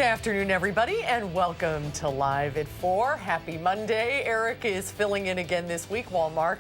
afternoon, everybody, and welcome to Live at 4. Happy Monday. Eric is filling in again this week while Mark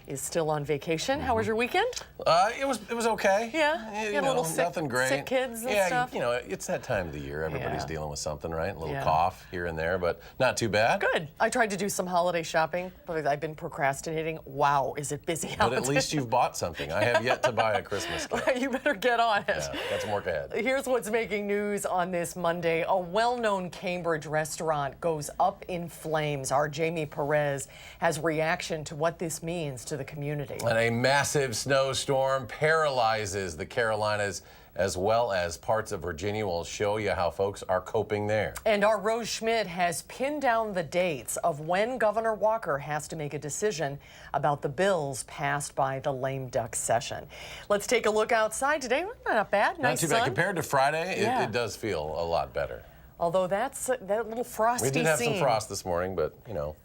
is still on vacation. How was your weekend? It was okay. Yeah, you know, little sick, nothing great. sick kids and yeah, stuff. you know, it's that time of the year. Everybody's Yeah. dealing with something, right? A little Yeah. cough here and there, but not too bad. Good. I tried to do some holiday shopping, but I've been procrastinating. Wow, is it busy out But at least you've bought something. I have yet to buy a Christmas gift. You better get on it. Yeah, got some work ahead. Here's what's making news on this Monday. A well-known Cambridge restaurant goes up in flames. Our Jamie Perez has reaction to what this means to the community. And a massive snowstorm paralyzes the Carolinas as well as parts of Virginia. We'll show you how folks are coping there. And our Rose Schmidt has pinned down the dates of when Governor Walker has to make a decision about the bills passed by the lame duck session. Let's take a look outside today. Not bad. Nice Not too bad. sun. Compared to Friday, Yeah. it does feel a lot better. Although that little frosty We did have some scene. frost this morning, but, you know,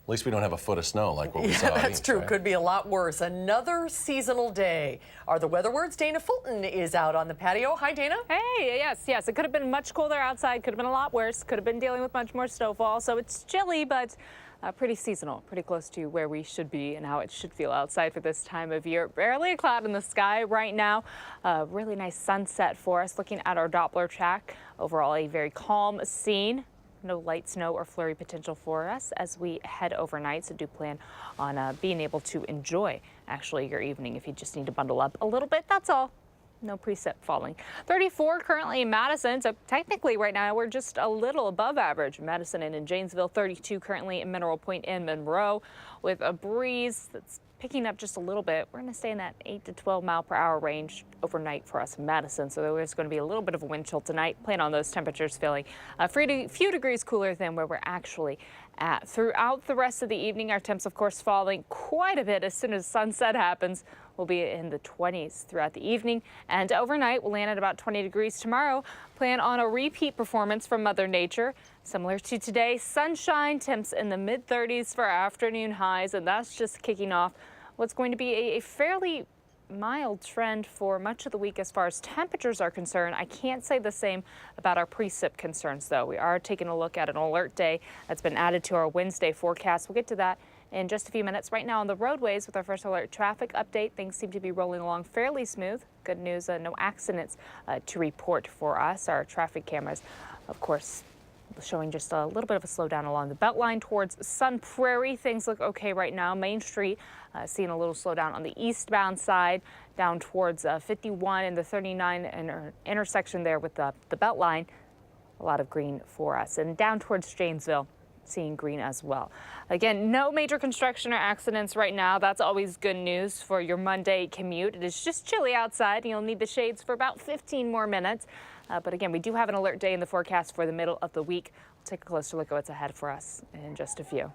at least we don't have a foot of snow like what we saw Yeah, that's east, true. right? Could be a lot worse. Another seasonal day. Are the weather words? Dana Fulton is out on the patio. Hi, Dana. Hey, yes. It could have been much colder outside. Could have been a lot worse. Could have been dealing with much more snowfall. So it's chilly, but pretty seasonal, pretty close to where we should be and how it should feel outside for this time of year. Barely a cloud in the sky right now. Really nice sunset for us. Looking at our Doppler track, overall a very calm scene. No light snow or flurry potential for us as we head overnight, so do plan on being able to enjoy actually your evening if you just need to bundle up a little bit. That's all. No precip falling. 34 currently in Madison, so technically right now we're just a little above average. Madison and in Janesville, 32 currently in Mineral Point and Monroe with a breeze that's picking up just a little bit. We're going to stay in that 8 to 12 mile per hour range overnight for us in Madison. So there's going to be a little bit of a wind chill tonight. Plan on those temperatures feeling a few degrees cooler than where we're actually at. Throughout the rest of the evening, our temps, of course, falling quite a bit as soon as sunset happens. We'll be in the 20s throughout the evening, and overnight we'll land at about 20 degrees tomorrow. Plan on a repeat performance from Mother Nature. Similar to today, sunshine, temps in the mid-30s for afternoon highs, and that's just kicking off what's going to be a fairly mild trend for much of the week as far as temperatures are concerned. I can't say the same about our precip concerns, though. We are taking a look at an alert day that's been added to our Wednesday forecast. We'll get to that in just a few minutes. Right now on the roadways with our first alert traffic update, things seem to be rolling along fairly smooth. Good news, no accidents to report for us. Our traffic cameras, of course, showing just a little bit of a slowdown along the Beltline towards Sun Prairie. Things look okay right now. Main Street seeing a little slowdown on the eastbound side down towards 51 and the 39 intersection there with the Beltline. A lot of green for us. And down towards Janesville, seeing green as well. Again, no major construction or accidents right now. That's always good news for your Monday commute. It is just chilly outside. You'll need the shades for about 15 more minutes. But again, we do have an alert day in the forecast for the middle of the week. We'll take a closer look at what's ahead for us in just a few.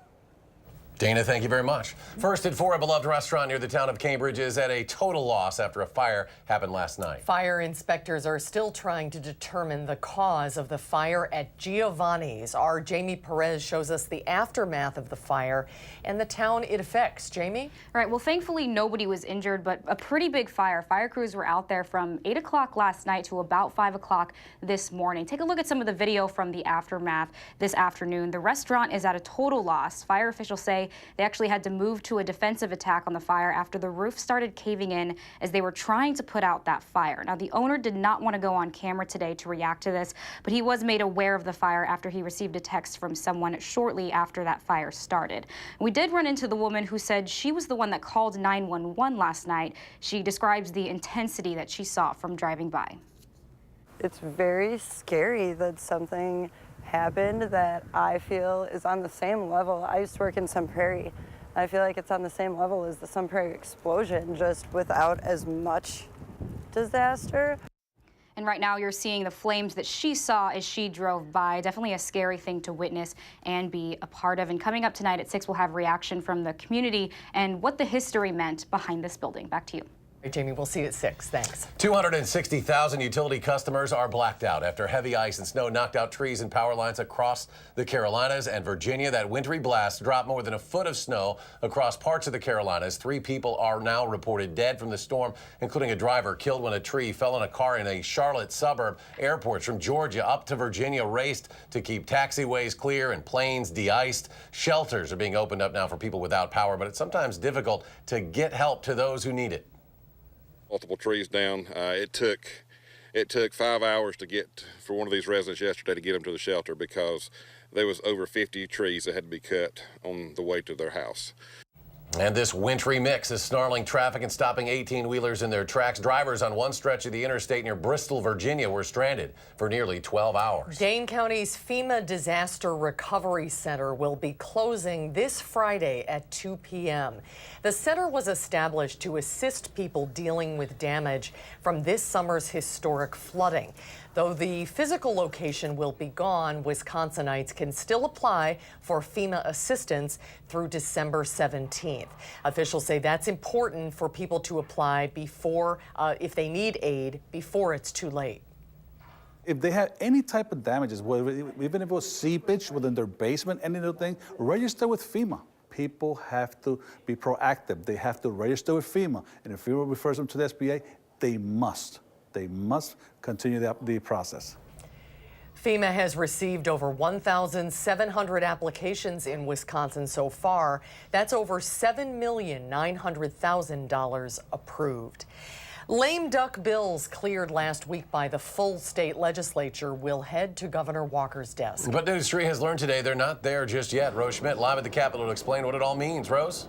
Dana, thank you very much. First at 4, a beloved restaurant near the town of Cambridge is at a total loss after a fire happened last night. Fire inspectors are still trying to determine the cause of the fire at Giovanni's. Our Jamie Perez shows us the aftermath of the fire and the town it affects. Jamie? All right, well, thankfully nobody was injured, but a pretty big fire. Fire crews were out there from 8 o'clock last night to about 5 o'clock this morning. Take a look at some of the video from the aftermath this afternoon. The restaurant is at a total loss. Fire officials say they actually had to move to a defensive attack on the fire after the roof started caving in as they were trying to put out that fire. Now, the owner did not want to go on camera today to react to this, but he was made aware of the fire after he received a text from someone shortly after that fire started. We did run into the woman who said she was the one that called 911 last night. She describes the intensity that she saw from driving by. It's very scary that something happened that I feel is on the same level. I used to work in Sun Prairie. I feel like it's on the same level as the Sun Prairie explosion, just without as much disaster. And right now you're seeing the flames that she saw as she drove by. Definitely a scary thing to witness and be a part of. And coming up tonight at 6, we'll have reaction from the community and what the history meant behind this building. Back to you. Right, Jamie, we'll see you at 6. Thanks. 260,000 utility customers are blacked out after heavy ice and snow knocked out trees and power lines across the Carolinas and Virginia. That wintry blast dropped more than a foot of snow across parts of the Carolinas. 3 people are now reported dead from the storm, including a driver killed when a tree fell on a car in a Charlotte suburb. Airports from Georgia up to Virginia raced to keep taxiways clear and planes de-iced. Shelters are being opened up now for people without power, but it's sometimes difficult to get help to those who need it. Multiple trees down. It took 5 hours to get for one of these residents yesterday to get them to the shelter because there was over 50 trees that had to be cut on the way to their house. And this wintry mix is snarling traffic and stopping 18-wheelers in their tracks. Drivers on one stretch of the interstate near Bristol, Virginia were stranded for nearly 12 hours. Dane County's FEMA Disaster Recovery Center will be closing this Friday at 2 p.m. The center was established to assist people dealing with damage from this summer's historic flooding. Though the physical location will be gone, Wisconsinites can still apply for FEMA assistance through December 17th. Officials say that's important for people to apply before, if they need aid, before it's too late. If they had any type of damages, even if it was seepage within their basement, any little thing, register with FEMA. People have to be proactive. They have to register with FEMA. And if FEMA refers them to the SBA, they must. They must continue the process. FEMA has received over 1,700 applications in Wisconsin so far. That's over $7,900,000 approved. Lame duck bills cleared last week by the full state legislature will head to Governor Walker's desk. But News 3 has learned today they're not there just yet. Rose Schmidt live at the Capitol to explain what it all means. Rose?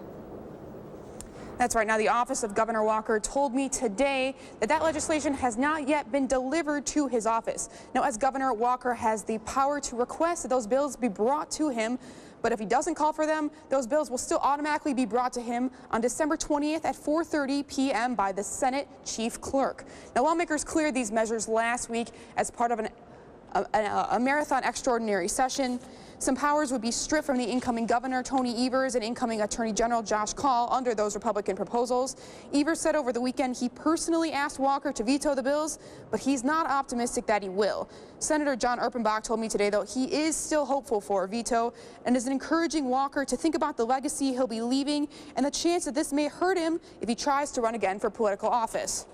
That's right. Now, the office of Governor Walker told me today that that legislation has not yet been delivered to his office. Now, as Governor Walker has the power to request that those bills be brought to him, but if he doesn't call for them, those bills will still automatically be brought to him on December 20th at 4:30 p.m. by the Senate Chief Clerk. Now, lawmakers cleared these measures last week as part of a marathon extraordinary session. Some powers would be stripped from the incoming governor, Tony Evers, and incoming Attorney General Josh Kaul under those Republican proposals. Evers said over the weekend he personally asked Walker to veto the bills, but he's not optimistic that he will. Senator John Erpenbach told me today, though, he is still hopeful for a veto and is encouraging Walker to think about the legacy he'll be leaving and the chance that this may hurt him if he tries to run again for political office.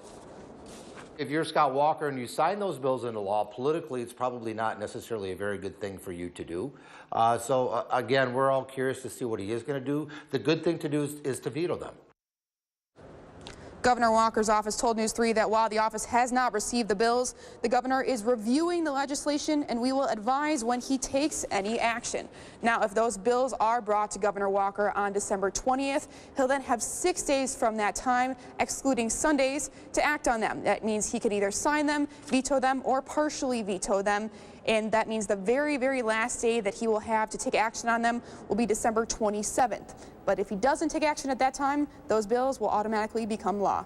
If you're Scott Walker and you sign those bills into law, politically it's probably not necessarily a very good thing for you to do. Again, we're all curious to see what he is going to do. The good thing to do is to veto them. Governor Walker's office told News 3 that while the office has not received the bills, the governor is reviewing the legislation and we will advise when he takes any action. Now, if those bills are brought to Governor Walker on December 20th, he'll then have 6 days from that time, excluding Sundays, to act on them. That means he can either sign them, veto them, or partially veto them. And that means the very, very last day that he will have to take action on them will be December 27th. But if he doesn't take action at that time, those bills will automatically become law.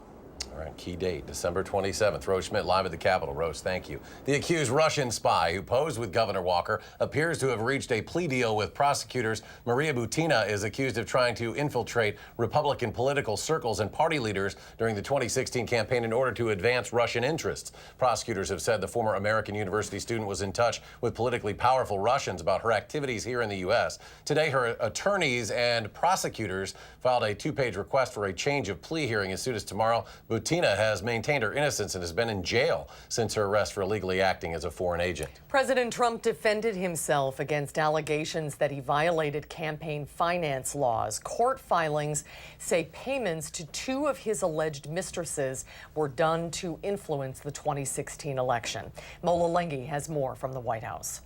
All right, key date, December 27th. Rose Schmidt live at the Capitol. Rose, thank you. The accused Russian spy who posed with Governor Walker appears to have reached a plea deal with prosecutors. Maria Butina is accused of trying to infiltrate Republican political circles and party leaders during the 2016 campaign in order to advance Russian interests. Prosecutors have said the former American university student was in touch with politically powerful Russians about her activities here in the U.S. Today, her attorneys and prosecutors filed a 2-page request for a change of plea hearing as soon as tomorrow. Butina has maintained her innocence and has been in jail since her arrest for illegally acting as a foreign agent. President Trump defended himself against allegations that he violated campaign finance laws. Court filings say payments to 2 of his alleged mistresses were done to influence the 2016 election. Mola Lenghi has more from the White House.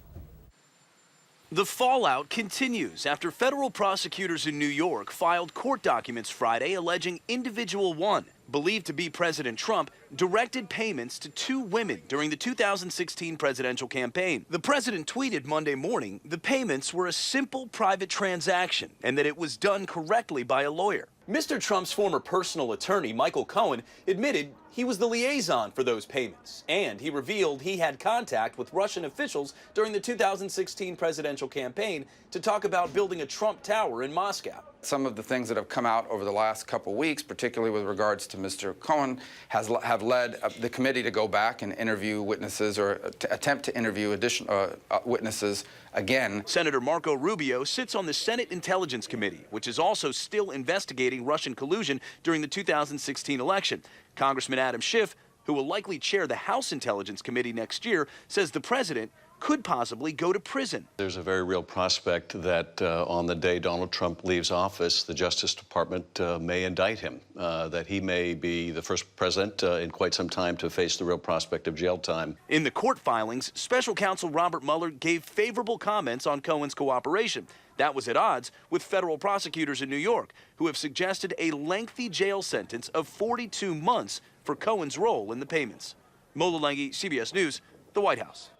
The fallout continues after federal prosecutors in New York filed court documents Friday alleging Individual 1, believed to be President Trump, directed payments to 2 women during the 2016 presidential campaign. The president tweeted Monday morning the payments were a simple private transaction and that it was done correctly by a lawyer. Mr. Trump's former personal attorney, Michael Cohen, admitted he was the liaison for those payments, and he revealed he had contact with Russian officials during the 2016 presidential campaign to talk about building a Trump Tower in Moscow. Some of the things that have come out over the last couple weeks, particularly with regards to Mr. Cohen, have led the committee to go back and interview witnesses or to attempt to interview additional witnesses again. Senator Marco Rubio sits on the Senate Intelligence Committee, which is also still investigating Russian collusion during the 2016 election. Congressman Adam Schiff, who will likely chair the House Intelligence Committee next year, says the president could possibly go to prison. There's a very real prospect that on the day Donald Trump leaves office, the Justice Department may indict him, that he may be the first president in quite some time to face the real prospect of jail time. In the court filings, special counsel Robert Mueller gave favorable comments on Cohen's cooperation. That was at odds with federal prosecutors in New York, who have suggested a lengthy jail sentence of 42 months for Cohen's role in the payments. Mola Lenghi, CBS News, the White House.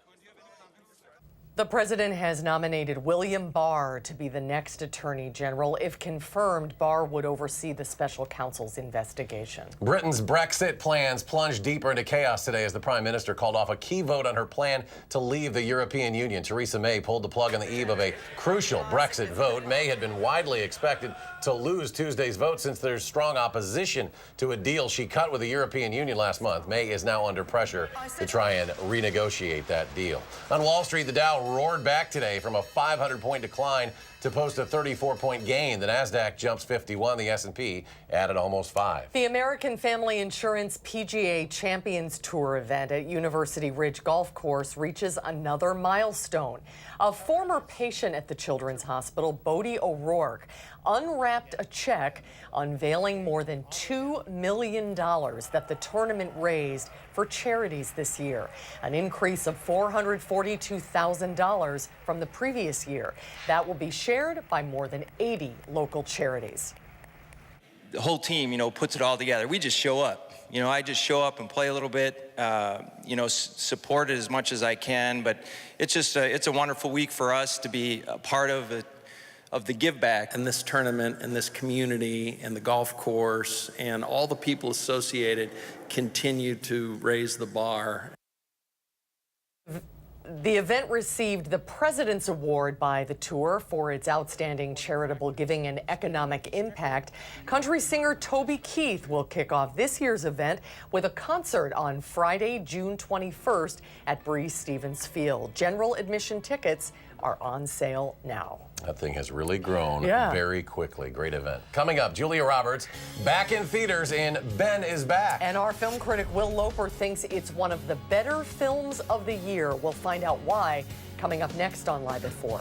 The president has nominated William Barr to be the next attorney general. If confirmed, Barr would oversee the special counsel's investigation. Britain's Brexit plans plunged deeper into chaos today as the prime minister called off a key vote on her plan to leave the European Union. Theresa May pulled the plug on the eve of a crucial Brexit vote. May had been widely expected to lose Tuesday's vote since there's strong opposition to a deal she cut with the European Union last month. May is now under pressure to try and renegotiate that deal. On Wall Street, the Dow roared back today from a 500-point decline to post a 34-point gain. The Nasdaq jumps 51. The S&P added almost 5. The American Family Insurance PGA Champions Tour event at University Ridge Golf Course reaches another milestone. A former patient at the Children's Hospital, Bodie O'Rourke, unwrapped a check unveiling more than $2 million that the tournament raised for charities this year, an increase of $442,000 from the previous year. That will be shared by more than 80 local charities. The whole team, puts it all together. We just show up. I just show up and play a little bit, support it as much as I can. But it's just it's a wonderful week for us to be a part of it, of the give back. And this tournament and this community and the golf course and all the people associated continue to raise the bar. The event received the President's Award by the tour for its outstanding charitable giving and economic impact. Country singer Toby Keith will kick off this year's event with a concert on Friday, June 21st at Breese Stevens Field. General admission tickets are on sale now. That thing has really grown very quickly. Great event. Coming up, Julia Roberts back in theaters in Ben is Back. And our film critic Will Loper thinks it's one of the better films of the year. We'll find out why coming up next on Live at 4.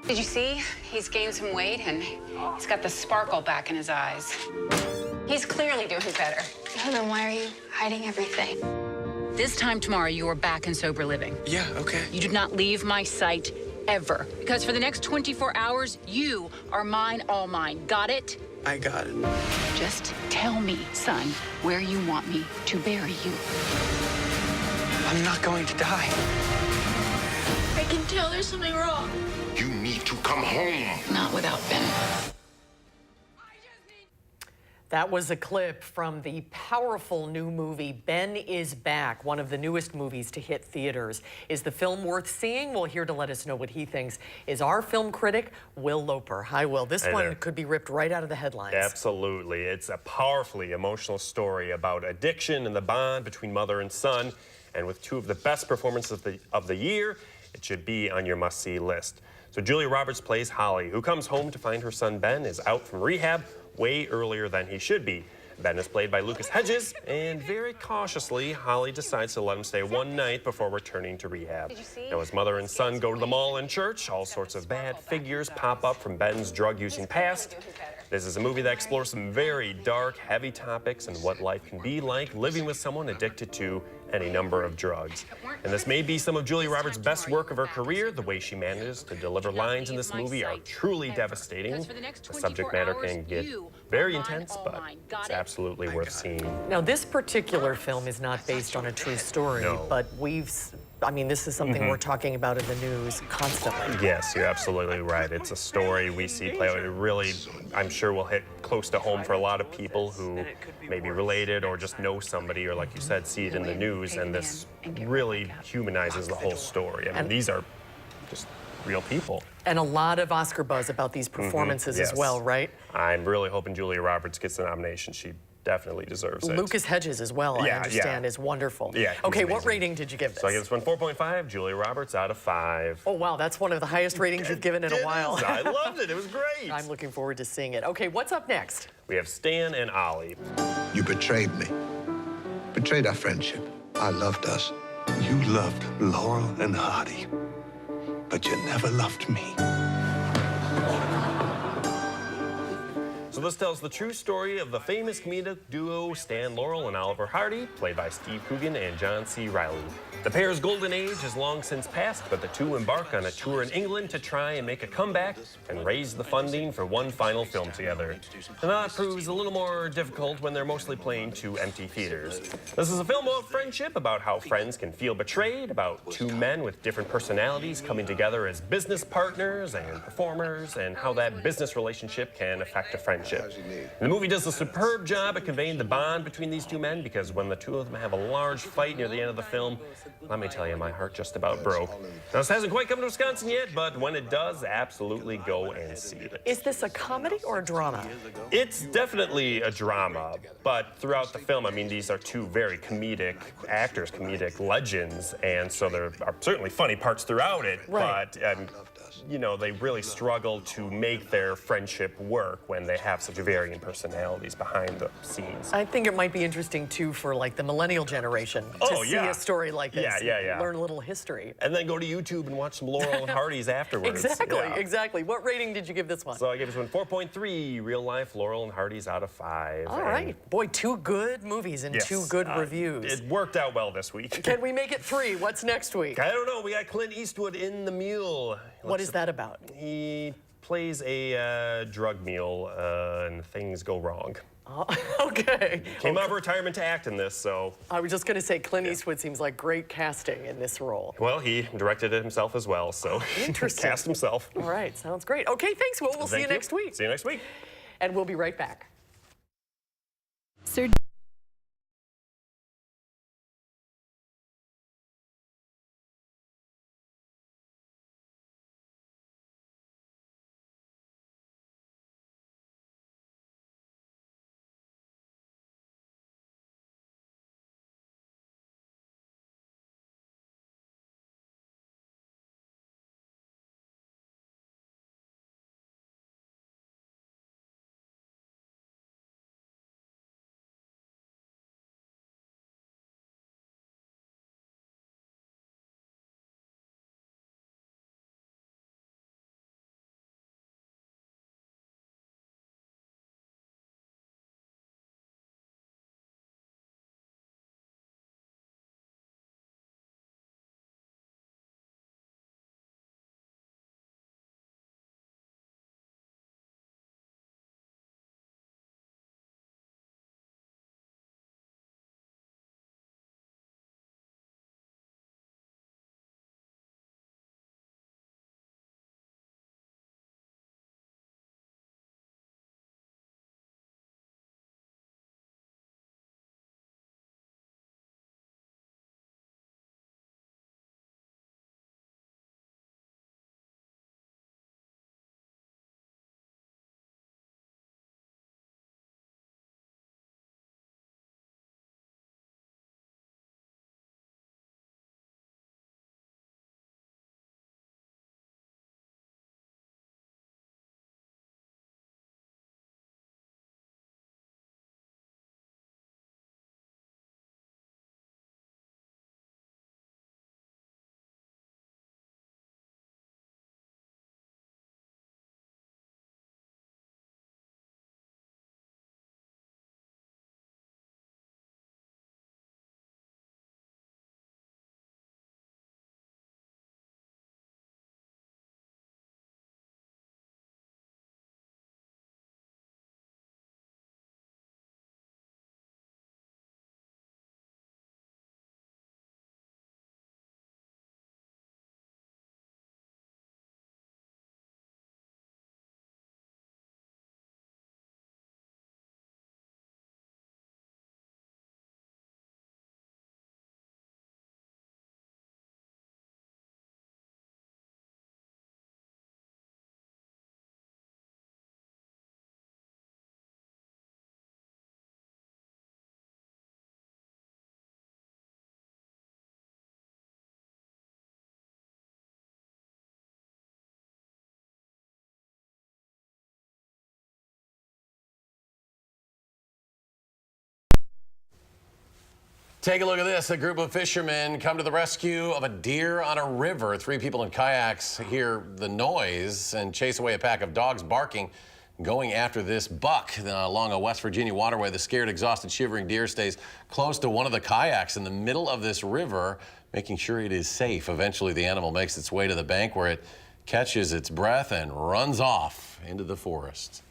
Did you see? He's gained some weight and he's got the sparkle back in his eyes. He's clearly doing better. Well, then why are you hiding everything? This time tomorrow, you are back in sober living. Yeah, okay. You do not leave my sight ever. Because for the next 24 hours, you are mine, all mine. Got it? I got it. Just tell me, son, where you want me to bury you. I'm not going to die. I can tell there's something wrong. You need to come home. Not without Ben. That was a clip from the powerful new movie, Ben is Back, one of the newest movies to hit theaters. Is the film worth seeing? Well, here to let us know what he thinks is our film critic, Will Loper. Hi, Will. This one could be ripped right out of the headlines. Absolutely. It's a powerfully emotional story about addiction and the bond between mother and son. And with two of the best performances of the year, it should be on your must-see list. So Julia Roberts plays Holly, who comes home to find her son Ben is out from rehab way earlier than he should be. Ben is played by Lucas Hedges, and very cautiously, Holly decides to let him stay one night before returning to rehab. Now, his mother and son go to the mall and church. All sorts of bad figures pop up from Ben's drug-using past. This is a movie that explores some very dark, heavy topics and what life can be like living with someone addicted to any number of drugs. And this may be some of Julia Roberts' best work of her career. The way she manages to deliver lines in this movie are truly devastating. The subject matter can get very intense, but it's absolutely worth seeing. Now, this particular film is not based on a true story, but this is something we're talking about in the news constantly. Yes, you're absolutely right. It's a story we see play out. It really, I'm sure, will hit close to home for a lot of people who may be related or just know somebody, or like you said, see it in the news, and this really humanizes the whole story. I mean, these are just real people. And a lot of Oscar buzz about these performances as well, right? I'm really hoping Julia Roberts gets the nomination. She definitely deserves it. Lucas Hedges as well, I understand, is wonderful. Yeah. Okay, what rating did you give this? So I give this one 4.5, Julia Roberts out of 5. Oh, wow, that's one of the highest ratings you've given in a while. I loved it. It was great. I'm looking forward to seeing it. Okay, what's up next? We have Stan and Ollie. You betrayed me. Betrayed our friendship. I loved us. You loved Laurel and Hardy. But you never loved me. So this tells the true story of the famous comedic duo Stan Laurel and Oliver Hardy, played by Steve Coogan and John C. Reilly. The pair's golden age has long since passed, but the two embark on a tour in England to try and make a comeback and raise the funding for one final film together. And that proves a little more difficult when they're mostly playing to empty theaters. This is a film about friendship, about how friends can feel betrayed, about two men with different personalities coming together as business partners and performers, and how that business relationship can affect a friendship. And the movie does a superb job at conveying the bond between these two men, because when the two of them have a large fight near the end of the film, let me tell you, my heart just about broke. Now, this hasn't quite come to Wisconsin yet, but when it does, absolutely go and see it. Is this a comedy or a drama? It's definitely a drama, but throughout the film, I mean, these are two very comedic actors, comedic legends, and so there are certainly funny parts throughout it, but you know, they really struggle to make their friendship work when they have such varying personalities behind the scenes. I think it might be interesting, too, for like the millennial generation to see a story like this. Yeah. Learn a little history. And then go to YouTube and watch some Laurel and Hardy's afterwards. Exactly. What rating did you give this one? So I gave this one 4.3, real life Laurel and Hardy's out of 5. All right. Boy, 2 good movies and 2 good reviews. It worked out well this week. Can we make it 3? What's next week? I don't know. We got Clint Eastwood in The Mule. What is that about? He plays a drug mule and things go wrong. Okay. Came out of retirement to act in this, so. I was just going to say, Clint Eastwood seems like great casting in this role. Well, he directed it himself as well, so. Interesting. Cast himself. All right, sounds great. Okay, thanks, Will. We'll see you next week. See you next week. And we'll be right back. Sir Take a look at this. A group of fishermen come to the rescue of a deer on a river. 3 people in kayaks hear the noise and chase away a pack of dogs barking, going after this buck along a West Virginia waterway. The scared, exhausted, shivering deer stays close to one of the kayaks in the middle of this river, making sure it is safe. Eventually, the animal makes its way to the bank where it catches its breath and runs off into the forest.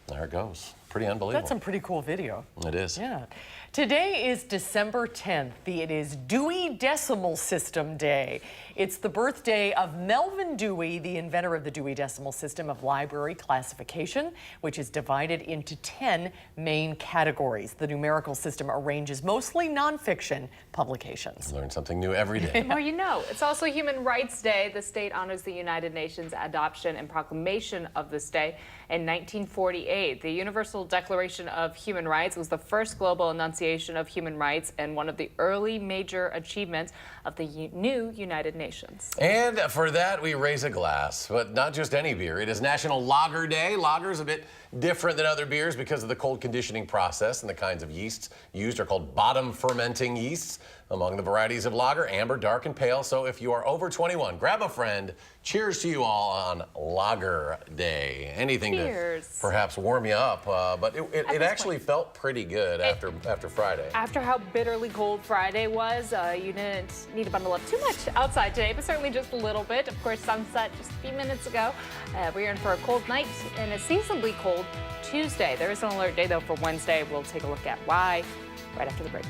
There it goes. Pretty unbelievable. That's some pretty cool video. It is. Yeah. Today is December 10th. It is Dewey Decimal System Day. It's the birthday of Melvin Dewey, the inventor of the Dewey Decimal System of library classification, which is divided into 10 main categories. The numerical system arranges mostly nonfiction publications. Learn something new every day. The more you know. It's also Human Rights Day. The state honors the United Nations adoption and proclamation of this day in 1948. The Universal Declaration of Human Rights was the first global enunciation of human rights and one of the early major achievements of the new United Nations. And for that, we raise a glass, but not just any beer. It is National Lager Day. Lager is a bit different than other beers because of the cold conditioning process, and the kinds of yeasts used are called bottom fermenting yeasts. Among the varieties of lager, amber, dark, and pale. So if you are over 21, grab a friend. Cheers to you all on Lager Day. Anything to perhaps warm you up, but it actually felt pretty good after Friday. After how bitterly cold Friday was, you didn't need to bundle up too much outside today, but certainly just a little bit. Of course, sunset just a few minutes ago. We're in for a cold night and a seasonably cold Tuesday. There is an alert day, though, for Wednesday. We'll take a look at why right after the break.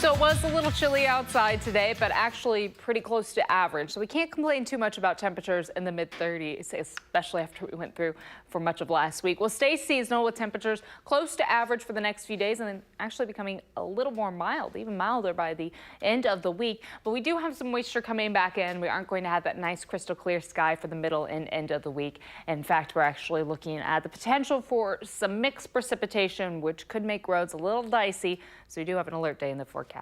So it was a little chilly outside today, but actually pretty close to average. So we can't complain too much about temperatures in the mid-30s, especially after we went through for much of last week. We'll stay seasonal with temperatures close to average for the next few days and then actually becoming a little more mild, even milder by the end of the week. But we do have some moisture coming back in. We aren't going to have that nice crystal clear sky for the middle and end of the week. In fact, we're actually looking at the potential for some mixed precipitation, which could make roads a little dicey. So we do have an alert day in the forecast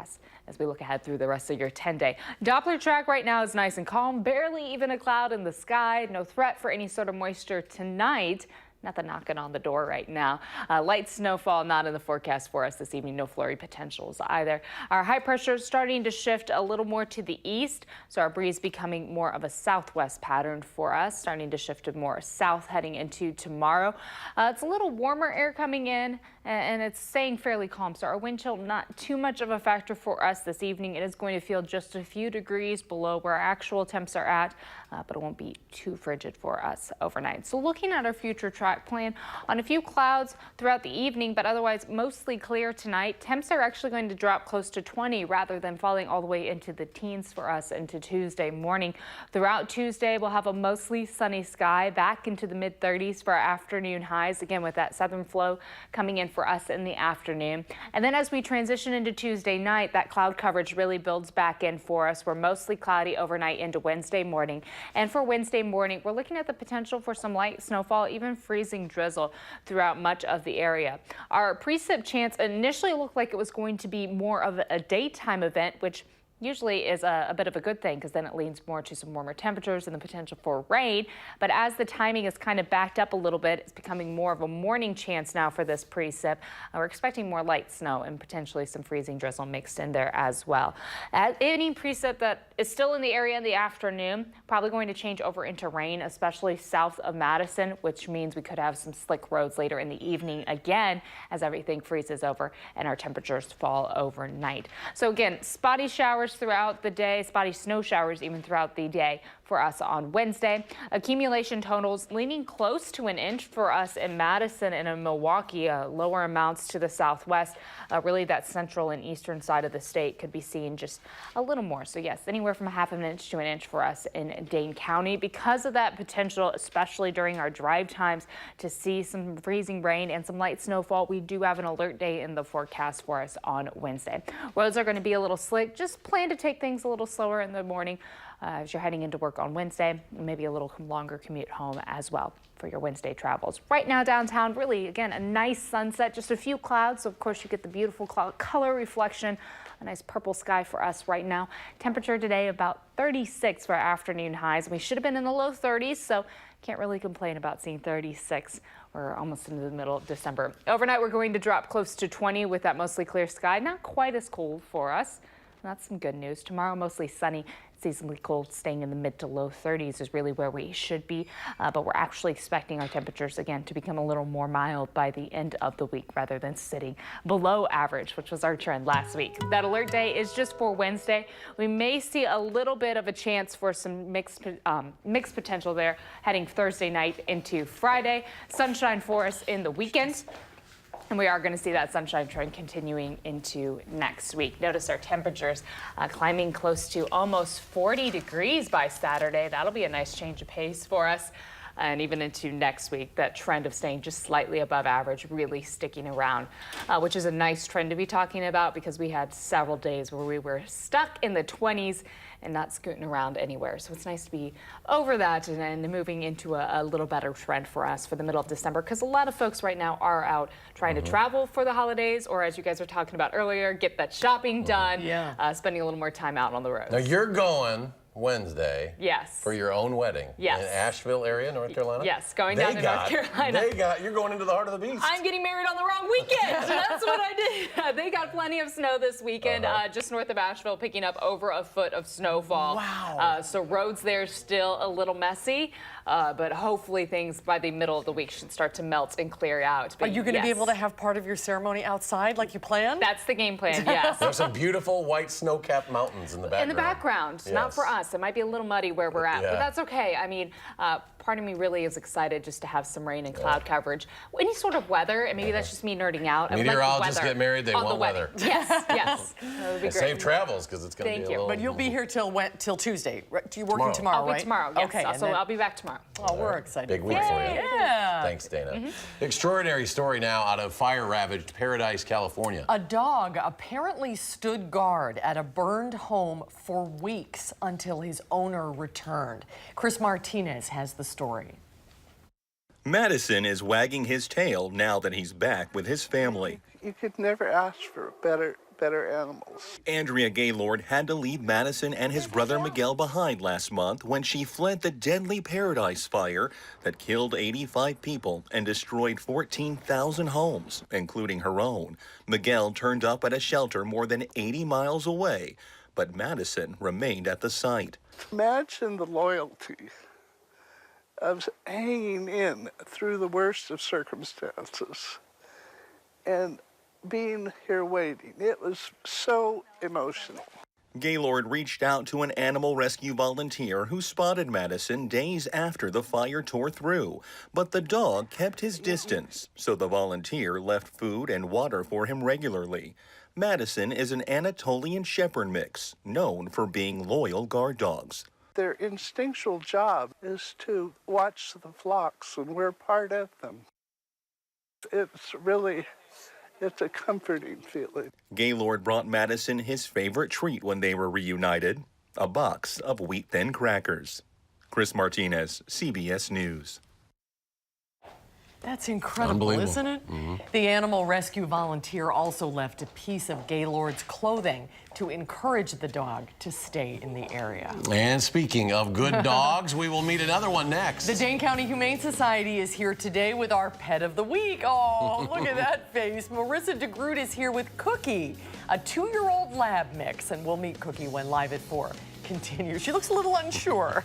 as we look ahead through the rest of your 10-day. Doppler track right now is nice and calm, barely even a cloud in the sky. No threat for any sort of moisture tonight. Nothing knocking on the door right now. Light snowfall not in the forecast for us this evening. No flurry potentials either. Our high pressure is starting to shift a little more to the east, so our breeze becoming more of a southwest pattern for us, starting to shift to more south heading into tomorrow. It's a little warmer air coming in, and it's staying fairly calm, so our wind chill not too much of a factor for us this evening. It is going to feel just a few degrees below where our actual temps are at, but it won't be too frigid for us overnight. So looking at our future track plan, on a few clouds throughout the evening, but otherwise mostly clear tonight. Temps are actually going to drop close to 20 rather than falling all the way into the teens for us into Tuesday morning. Throughout Tuesday, we'll have a mostly sunny sky back into the mid-30s for our afternoon highs, again with that southern flow coming in for us in the afternoon. And then as we transition into Tuesday night, that cloud coverage really builds back in for us. We're mostly cloudy overnight into Wednesday morning. And for Wednesday morning, we're looking at the potential for some light snowfall, even freezing drizzle throughout much of the area. Our precip chance initially looked like it was going to be more of a daytime event, which usually is a bit of a good thing because then it leans more to some warmer temperatures and the potential for rain. But as the timing is kind of backed up a little bit, it's becoming more of a morning chance now for this precip. We're expecting more light snow and potentially some freezing drizzle mixed in there as well. Any precip that is still in the area in the afternoon, probably going to change over into rain, especially south of Madison, which means we could have some slick roads later in the evening again as everything freezes over and our temperatures fall overnight. So again, spotty showers throughout the day, spotty snow showers even throughout the day for us on Wednesday. Accumulation totals leaning close to an inch for us in Madison and in Milwaukee, lower amounts to the southwest. Really that central and eastern side of the state could be seen just a little more. So yes, anywhere from a half an inch to an inch for us in Dane County because of that potential, especially during our drive times, to see some freezing rain and some light snowfall. We do have an alert day in the forecast for us on Wednesday. Roads are going to be a little slick. Just plan to take things a little slower in the morning as you're heading into work on Wednesday, maybe a little longer commute home as well for your Wednesday travels. Right now downtown, really, again, a nice sunset, just a few clouds. So of course, you get the beautiful color reflection, a nice purple sky for us right now. Temperature today about 36 for our afternoon highs. We should have been in the low 30s, so can't really complain about seeing 36. We're almost into the middle of December. Overnight, we're going to drop close to 20 with that mostly clear sky. Not quite as cold for us. That's some good news. Tomorrow, mostly sunny, seasonally cold, staying in the mid to low 30s is really where we should be. But we're actually expecting our temperatures, again, to become a little more mild by the end of the week rather than sitting below average, which was our trend last week. That alert day is just for Wednesday. We may see a little bit of a chance for some mixed potential there heading Thursday night into Friday. Sunshine for us in the weekend. And we are going to see that sunshine trend continuing into next week. Notice our temperatures climbing close to almost 40 degrees by Saturday. That'll be a nice change of pace for us. And even into next week, that trend of staying just slightly above average really sticking around, which is a nice trend to be talking about because we had several days where we were stuck in the 20s and not scooting around anywhere. So it's nice to be over that and moving into a little better trend for us for the middle of December because a lot of folks right now are out trying to travel for the holidays or, as you guys were talking about earlier, get that shopping done, spending a little more time out on the road. Now you're going Wednesday. Yes. For your own wedding. Yes. In Asheville area, North Carolina? Yes, going down to North Carolina. You're going into the heart of the beast. I'm getting married on the wrong weekend. That's what I did. They got plenty of snow this weekend, just north of Asheville, picking up over a foot of snowfall. Wow. So roads there still a little messy. but hopefully things by the middle of the week should start to melt and clear out. But are you going to be able to have part of your ceremony outside like you planned? That's the game plan, yes. There's some beautiful white snow-capped mountains in the background. In the background, Yes. not for us. It might be a little muddy where we're at, Yeah. but that's okay. I mean, part of me really is excited just to have some rain and cloud coverage. Any sort of weather, and maybe that's just me nerding out. I would like the Meteorologists weather get married, they on want the wedding. weather. Yes, yes. That would be And great. safe travels, because it's going to Thank be a you. little... But you'll be here till Tuesday. You're working tomorrow, I'll right? be tomorrow, yes. Okay, and So then- I'll be back tomorrow. Oh, we're excited. Big week for you. Yeah. Thanks, Dana. Extraordinary story now out of fire-ravaged Paradise, California. A dog apparently stood guard at a burned home for weeks until his owner returned. Chris Martinez has the story. Madison is wagging his tail now that he's back with his family. You could never ask for better animals. Andrea Gaylord had to leave Madison and his brother Miguel behind last month when she fled the deadly Paradise fire that killed 85 people and destroyed 14,000 homes, including her own. Miguel turned up at a shelter more than 80 miles away, but Madison remained at the site. Imagine the loyalty of hanging in through the worst of circumstances and being here waiting. It was so emotional. Gaylord reached out to an animal rescue volunteer who spotted Madison days after the fire tore through, but the dog kept his distance, so the volunteer left food and water for him regularly. Madison is an Anatolian Shepherd mix, known for being loyal guard dogs. Their instinctual job is to watch the flocks, and we're part of them. It's a comforting feeling. Gaylord brought Madison his favorite treat when they were reunited, a box of wheat-thin crackers. Chris Martinez, CBS News. That's incredible, isn't it? The animal rescue volunteer also left a piece of Gaylord's clothing to encourage the dog to stay in the area. And speaking of good dogs, we will meet another one next. The Dane County Humane Society is here today with our pet of the week. Oh, look at that face. Marissa DeGroot is here with Cookie, a 2-year-old lab mix, and we'll meet Cookie when Live at 4 continues. She looks a little unsure.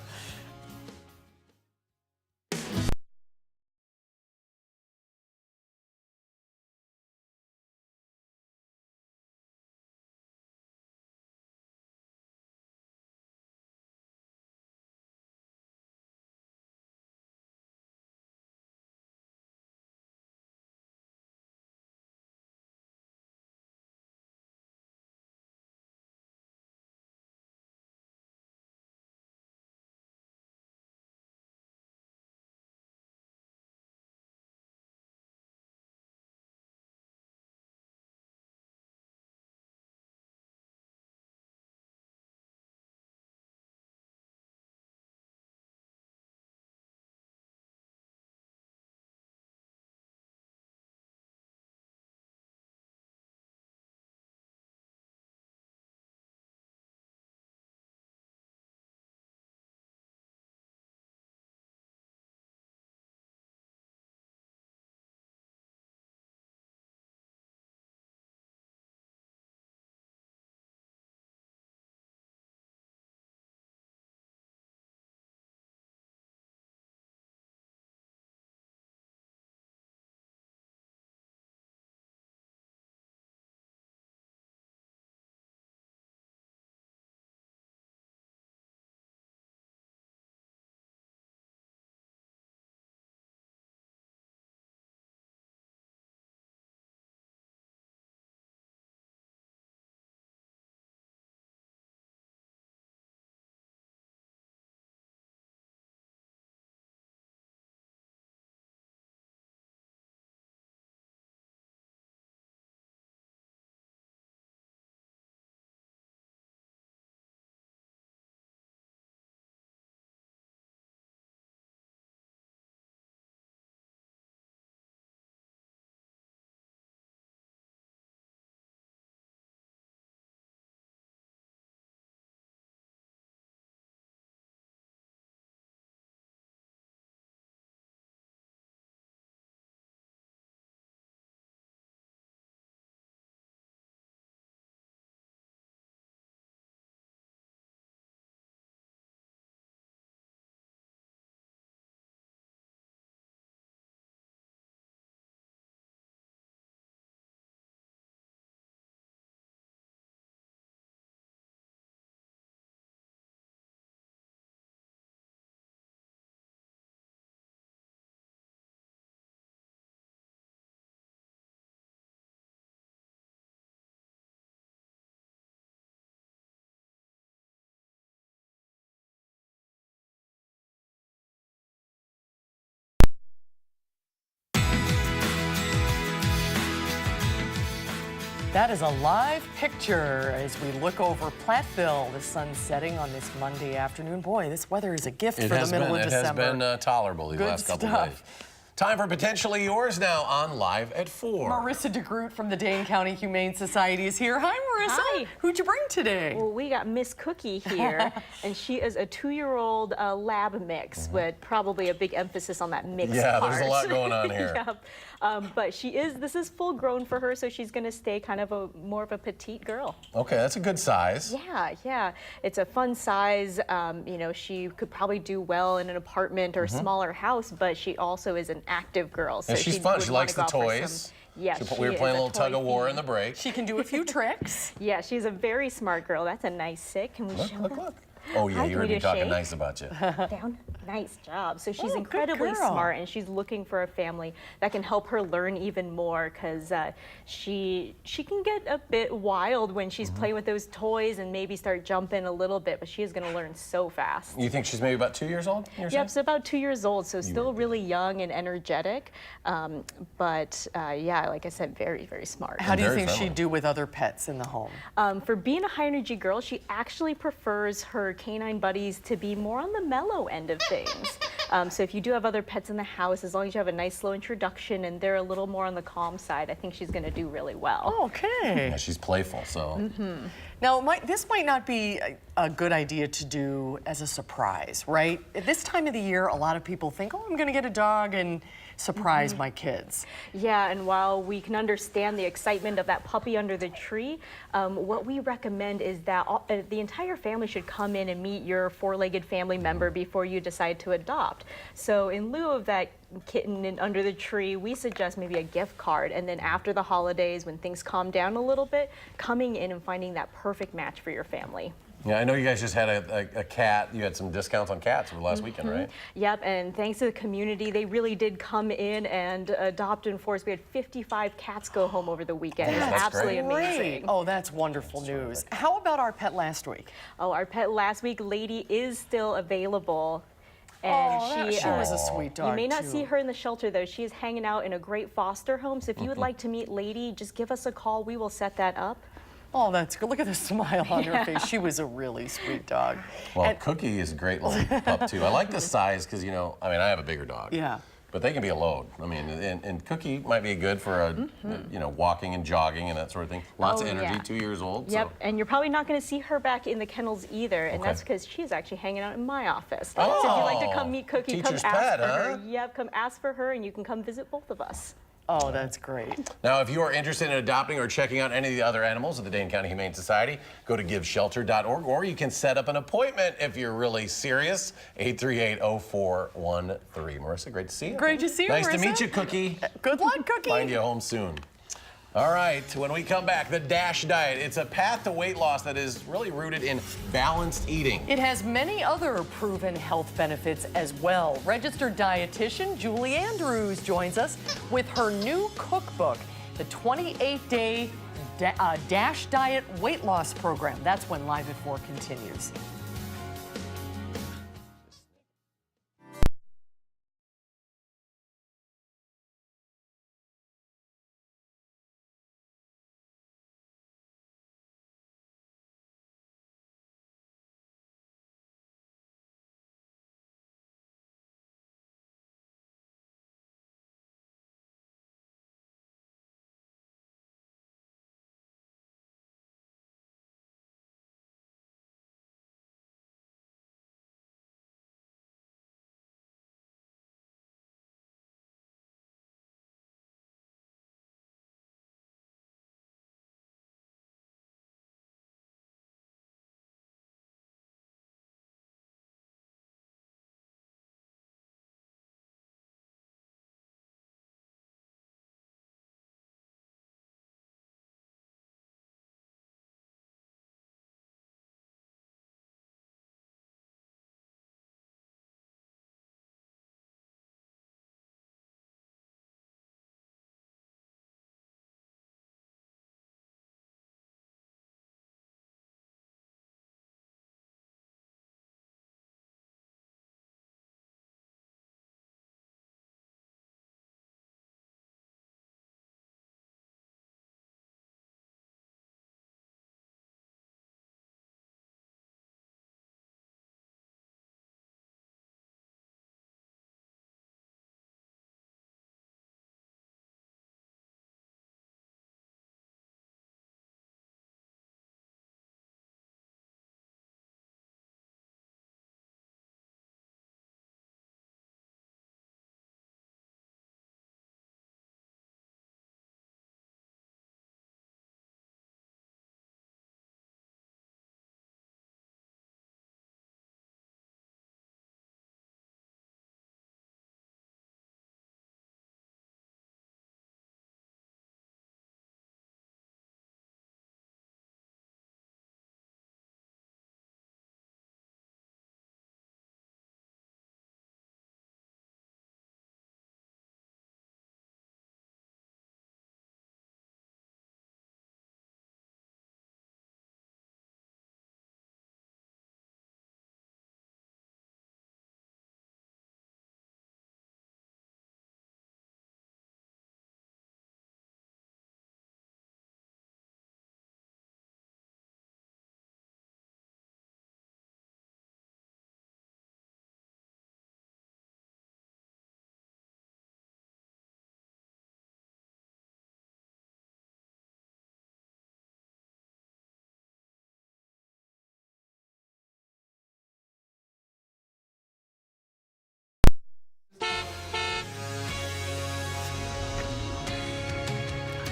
That is a live picture as we look over Platteville. The sun's setting on this Monday afternoon. Boy, this weather is a gift for the middle of December. It has been tolerable these last couple of days. Time for Potentially Yours now on Live at 4. Marissa DeGroot from the Dane County Humane Society is here. Hi, Marissa. Hi. Who'd you bring today? Well, we got Miss Cookie here, and she is a 2-year-old lab mix with probably a big emphasis on that mix Yeah, part. there's a lot going on here. Yep. But this is full grown for her, so she's going to stay kind of more of a petite girl. Okay, that's a good size. Yeah. It's a fun size. You know, she could probably do well in an apartment or smaller house, but she also is an active girl. So and she's fun. She likes the toys. Yeah, we were playing a little tug of war in the break. She can do a few tricks. Yeah, she's a very smart girl. That's a nice sit. Can we show her? Look. Oh, yeah, you heard me talking nice about you. Down. Nice job. So she's incredibly smart, and she's looking for a family that can help her learn even more, because she can get a bit wild when she's playing with those toys and maybe start jumping a little bit, but she is going to learn so fast. You think she's maybe about 2 years old? Yep, so about 2 years old, so still really young and energetic, but yeah, like I said, very, very smart. How do you think she'd do with other pets in the home? For being a high energy girl, she actually prefers her canine buddies to be more on the mellow end of things. So if you do have other pets in the house, as long as you have a nice slow introduction and they're a little more on the calm side, I think she's going to do really well. Okay. Yeah, she's playful, so. Now, this might not be a good idea to do as a surprise, right? At this time of the year, a lot of people think, oh, I'm going to get a dog and surprise my kids. Yeah, and while we can understand the excitement of that puppy under the tree, what we recommend is that the entire family should come in and meet your 4-legged family member before you decide to adopt. So in lieu of that kitten under the tree, we suggest maybe a gift card, and then after the holidays, when things calm down a little bit, coming in and finding that perfect match for your family. Yeah, I know you guys just had a cat. You had some discounts on cats over the last weekend, right? Yep, and thanks to the community, they really did come in and adopt and enforce. We had 55 cats go home over the weekend. It's absolutely amazing. Oh, that's wonderful news. How about our pet last week? Oh, our pet last week, Lady, is still available. And she was a sweet dog. You may not see her in the shelter, though. She is hanging out in a great foster home. So if you would like to meet Lady, just give us a call. We will set that up. Oh, that's good. Look at the smile on her face. She was a really sweet dog. Well, Cookie is a great little pup, too. I like the size because, you know, I mean, I have a bigger dog. Yeah. But they can be a load. I mean, and Cookie might be good for, you know, walking and jogging and that sort of thing. Lots of energy, 2 years old. Yep, so. and you're probably not going to see her back in the kennels either, and that's because she's actually hanging out in my office. Oh, so if you'd like to come meet Cookie, come ask pet, for her. Yep, come ask for her, and you can come visit both of us. Oh, that's great. Now, if you are interested in adopting or checking out any of the other animals of the Dane County Humane Society, go to giveshelter.org, or you can set up an appointment if you're really serious. 838-0413. Marissa, great to see you. Great to see you, Nice Marissa. to meet you, Cookie. Good luck, Cookie. Find you home soon. All right, when we come back, the DASH diet. It's a path to weight loss that is really rooted in balanced eating. It has many other proven health benefits as well. Registered dietitian Julie Andrews joins us with her new cookbook, the 28-day DASH diet weight loss program. That's when Live at 4 continues.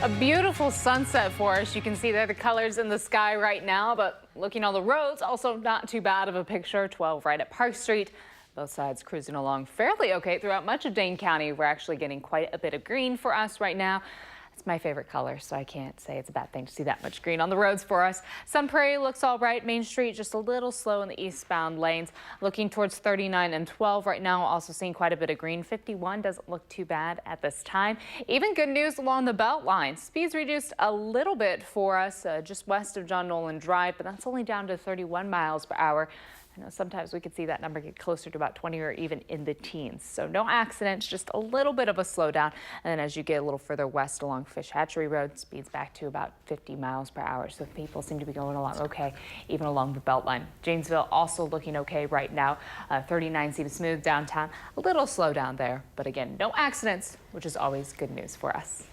A beautiful sunset for us. You can see there the colors in the sky right now, but looking on the roads, also not too bad of a picture. 12 right at Park Street. Both sides cruising along fairly okay throughout much of Dane County. We're actually getting quite a bit of green for us right now. It's my favorite color, so I can't say it's a bad thing to see that much green on the roads for us. Sun Prairie looks all right. Main Street just a little slow in the eastbound lanes. Looking towards 39 and 12 right now, also seeing quite a bit of green. 51 doesn't look too bad at this time. Even good news along the Beltline. Speeds reduced a little bit for us just west of John Nolan Drive, but that's only down to 31 miles per hour. I know sometimes we could see that number get closer to about 20 or even in the teens. So no accidents, just a little bit of a slowdown. And then as you get a little further west along Fish Hatchery Road, speeds back to about 50 miles per hour. So people seem to be going along okay, even along the Beltline. Janesville also looking okay right now. 39 seems smooth downtown. A little slowdown there, but again, no accidents, which is always good news for us.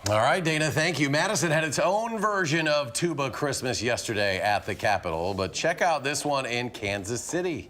All right, Dana, thank you. Madison had its own version of Tuba Christmas yesterday at the Capitol, but check out this one in Kansas City.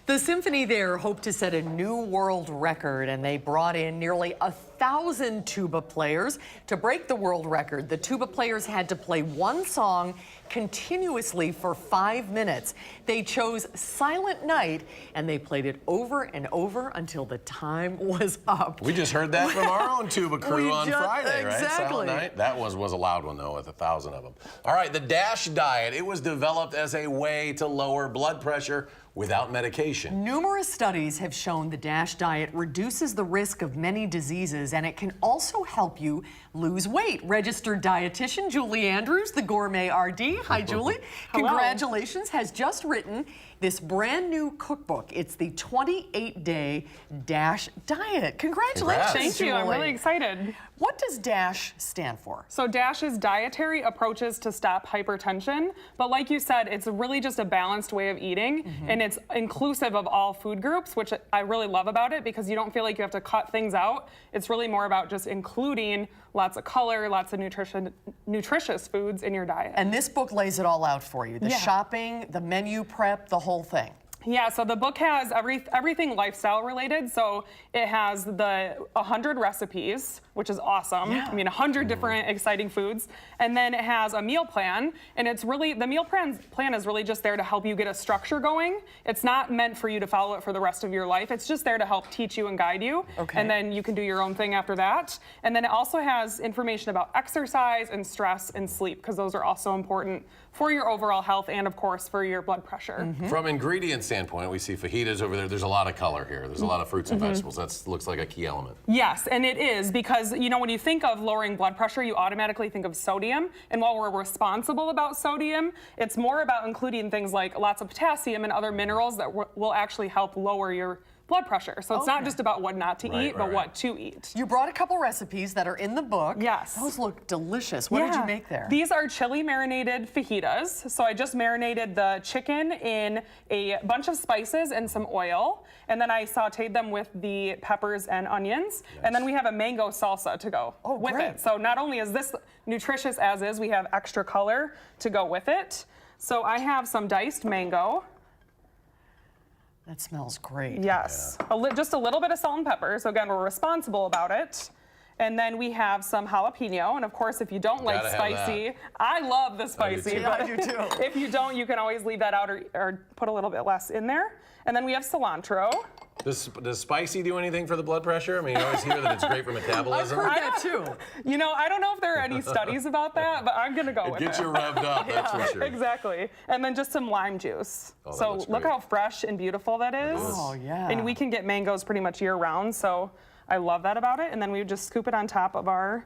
The symphony there hoped to set a new world record, and they brought in nearly 1,000 tuba players. To break the world record, the tuba players had to play one song continuously for 5 minutes. They chose Silent Night, and they played it over and over until the time was up. We just heard that from our own tuba crew on Friday, right? Exactly. Silent Night. That was a loud one, though, with 1,000 of them. All right, the DASH diet. It was developed as a way to lower blood pressure without medication. Numerous studies have shown the DASH diet reduces the risk of many diseases, and it can also help you lose weight. Registered dietitian Julie Andrews, the Gourmet RD. Hi, Julie. Congratulations, has just written this brand new cookbook. It's the 28-day DASH diet. Congratulations, Thank you. I'm Julie. really excited. What does DASH stand for? So DASH is Dietary Approaches to Stop Hypertension. But like you said, it's really just a balanced way of eating, and it's inclusive of all food groups, which I really love about it because you don't feel like you have to cut things out. It's really more about just including lots of color, lots of nutritious foods in your diet. And this book lays it all out for you. The shopping, the menu prep, the whole thing. Yeah, so the book has everything lifestyle related. So it has the 100 recipes, which is awesome. I mean, 100 different exciting foods. And then it has a meal plan. And it's really, the meal plan is really just there to help you get a structure going. It's not meant for you to follow it for the rest of your life. It's just there to help teach you and guide you. Okay. And then you can do your own thing after that. And then it also has information about exercise and stress and sleep, because those are also important for your overall health and, of course, for your blood pressure. From ingredient standpoint, we see fajitas over there. There's a lot of color here. There's a lot of fruits and vegetables. That looks like a key element. Yes, and it is, because, you know, when you think of lowering blood pressure, you automatically think of sodium. And while we're responsible about sodium, it's more about including things like lots of potassium and other minerals that will actually help lower your blood pressure. So it's not just about what not to eat, but what to eat. You brought a couple recipes that are in the book. Yes. Those look delicious. What did you make there? These are chili marinated fajitas. So I just marinated the chicken in a bunch of spices and some oil. And then I sauteed them with the peppers and onions. Yes. And then we have a mango salsa to go with it. So not only is this nutritious as is, we have extra color to go with it. So I have some diced mango. That smells great. Yes, just a little bit of salt and pepper. So again, we're responsible about it. And then we have some jalapeno. And of course, if you don't like spicy, I love the spicy. I do too. If you don't, you can always leave that out or put a little bit less in there. And then we have cilantro. Does spicy do anything for the blood pressure? I mean, you always hear that it's great for metabolism. I've heard that too. You know, I don't know if there are any studies about that, but I'm gonna go with it. It gets you revved up, that's for sure. Exactly. And then just some lime juice. So look how fresh and beautiful that is. Oh, yeah. And we can get mangoes pretty much year round, so I love that about it. And then we would just scoop it on top of our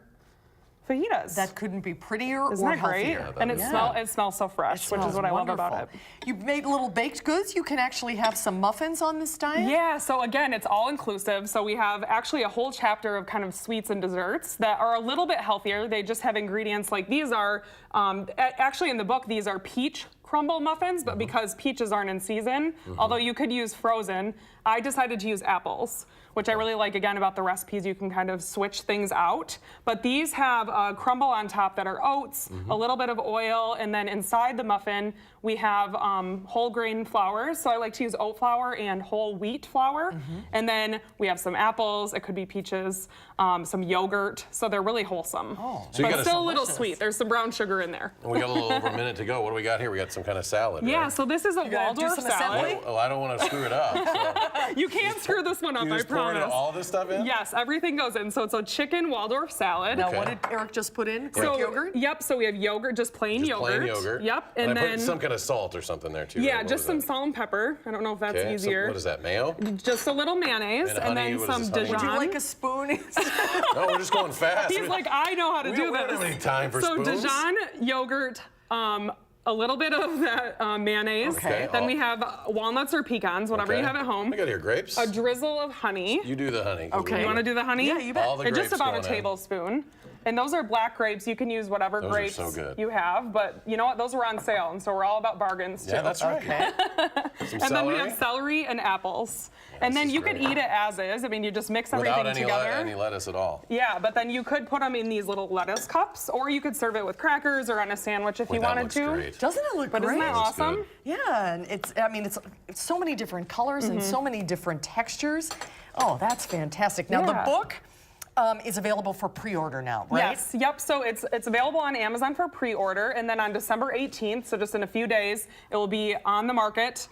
fajitas. That couldn't be prettier Isn't or that great? healthier. And it smells so fresh, which is what I love about it. You made little baked goods. You can actually have some muffins on this diet? Yeah, so again, it's all inclusive. So we have actually a whole chapter of kind of sweets and desserts that are a little bit healthier. They just have ingredients like these are, actually in the book, these are peach crumble muffins, but because peaches aren't in season, although you could use frozen, I decided to use apples, which I really like. Again, about the recipes, you can kind of switch things out. But these have a crumble on top that are oats, a little bit of oil, and then inside the muffin, we have whole grain flours. So I like to use oat flour and whole wheat flour. And then we have some apples, it could be peaches, some yogurt. So they're really wholesome. So you but got still a little sweet. There's some brown sugar in there. We got a little over a minute to go. What do we got here? We got some kind of salad, Yeah, right? so this is a Waldorf salad. Oh, I don't want to screw it up. So. You can't screw this one up, You I just pour promise. all this stuff in? Yes, everything goes in. So it's a chicken Waldorf salad. Now, what did Eric just put in? Greek yogurt? Yep, so we have yogurt, just plain yogurt. Plain yogurt. Yep, And I then put some kind of salt or something there too. yeah, right? What just is some that? salt and pepper. I don't know if that's Okay, easier. what is that, mayo? Just a little mayonnaise, And and, honey, then what some is this, honey? Dijon. Would you like a spoon? No, we're just going fast. He's like, I know how to do We this. don't have any time for so spoons. Dijon, yogurt, a little bit of that mayonnaise. Okay. Then we have walnuts or pecans, whatever you have at home. I got here grapes. A drizzle of honey. You do the honey. Okay. You want to do the honey? Yeah, you bet. All the And just grapes about a going in. tablespoon. And those are black grapes. You can use whatever Those are grapes so good. you have, but you know what? Those were on sale, and so we're all about bargains too. Yeah, that's right. Okay. Some And then we celery? have celery and apples. And then is you could great. eat it as is. I mean, you just mix everything Without together. any lettuce at all. Yeah, but then you could put them in these little lettuce cups, or you could serve it with crackers or on a sandwich if Boy, you that wanted looks to. great. Doesn't it look But great? isn't that Looks awesome? good. Yeah, and it's so many different colors and so many different textures. Oh, that's fantastic. Now the Yeah. book is available for pre-order now, right? Yes, yep. So it's available on Amazon for pre-order, and then on December 18th, so just in a few days, it will be on the market.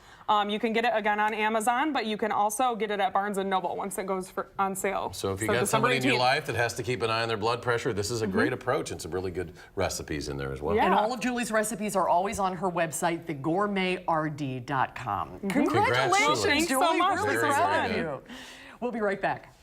You can get it again on Amazon, but you can also get it at Barnes & Noble once it goes on sale. So if you got December somebody in your 18th. life that has to keep an eye on their blood pressure, this is a great approach and some really good recipes in there as well. Yeah. And all of Julie's recipes are always on her website, thegourmetrd.com. Congratulations, Thanks so Julie. much. Really Very, proud very of good. you. We'll be right back.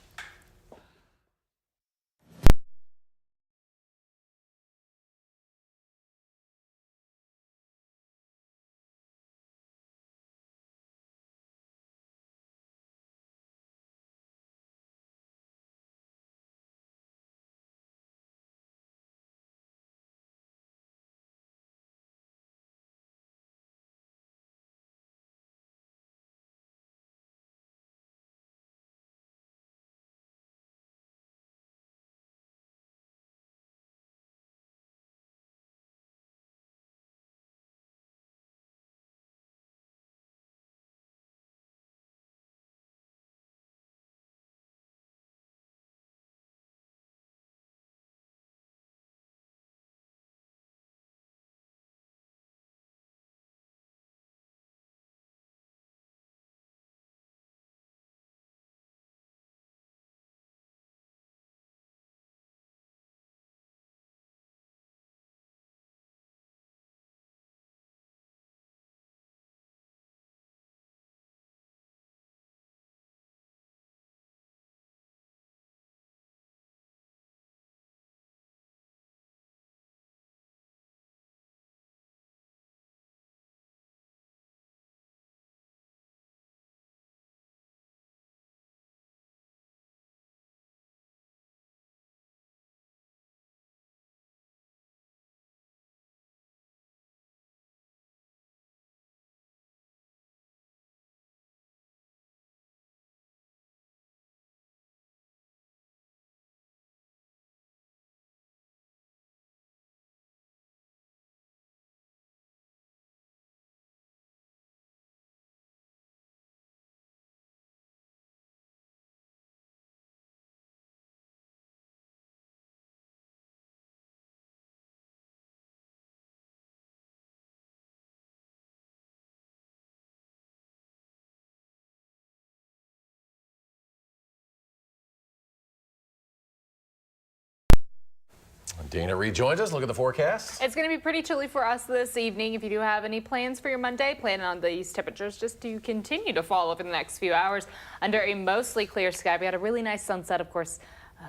Dana rejoins us. Look at the forecast. It's going to be pretty chilly for us this evening. If you do have any plans for your Monday, plan on these temperatures just to continue to fall over the next few hours under a mostly clear sky. We had a really nice sunset, of course.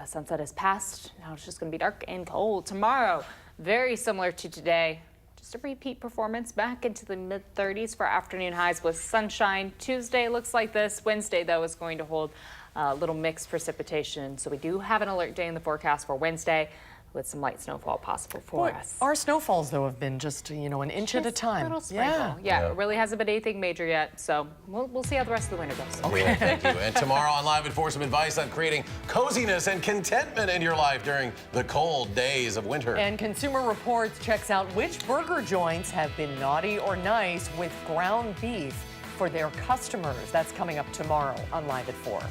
Sunset has passed. Now it's just going to be dark and cold. Tomorrow, very similar to today. Just a repeat performance back into the mid-30s for afternoon highs with sunshine. Tuesday looks like this. Wednesday, though, is going to hold a little mixed precipitation. So we do have an alert day in the forecast for Wednesday. with some light snowfall possible for us. Our snowfalls, though, have been just, an inch at a time. Little sprinkle. Yeah, it really hasn't been anything major yet, so we'll see how the rest of the winter goes. Okay, thank you. And tomorrow on Live at 4, some advice on creating coziness and contentment in your life during the cold days of winter. And Consumer Reports checks out which burger joints have been naughty or nice with ground beef for their customers. That's coming up tomorrow on Live at 4.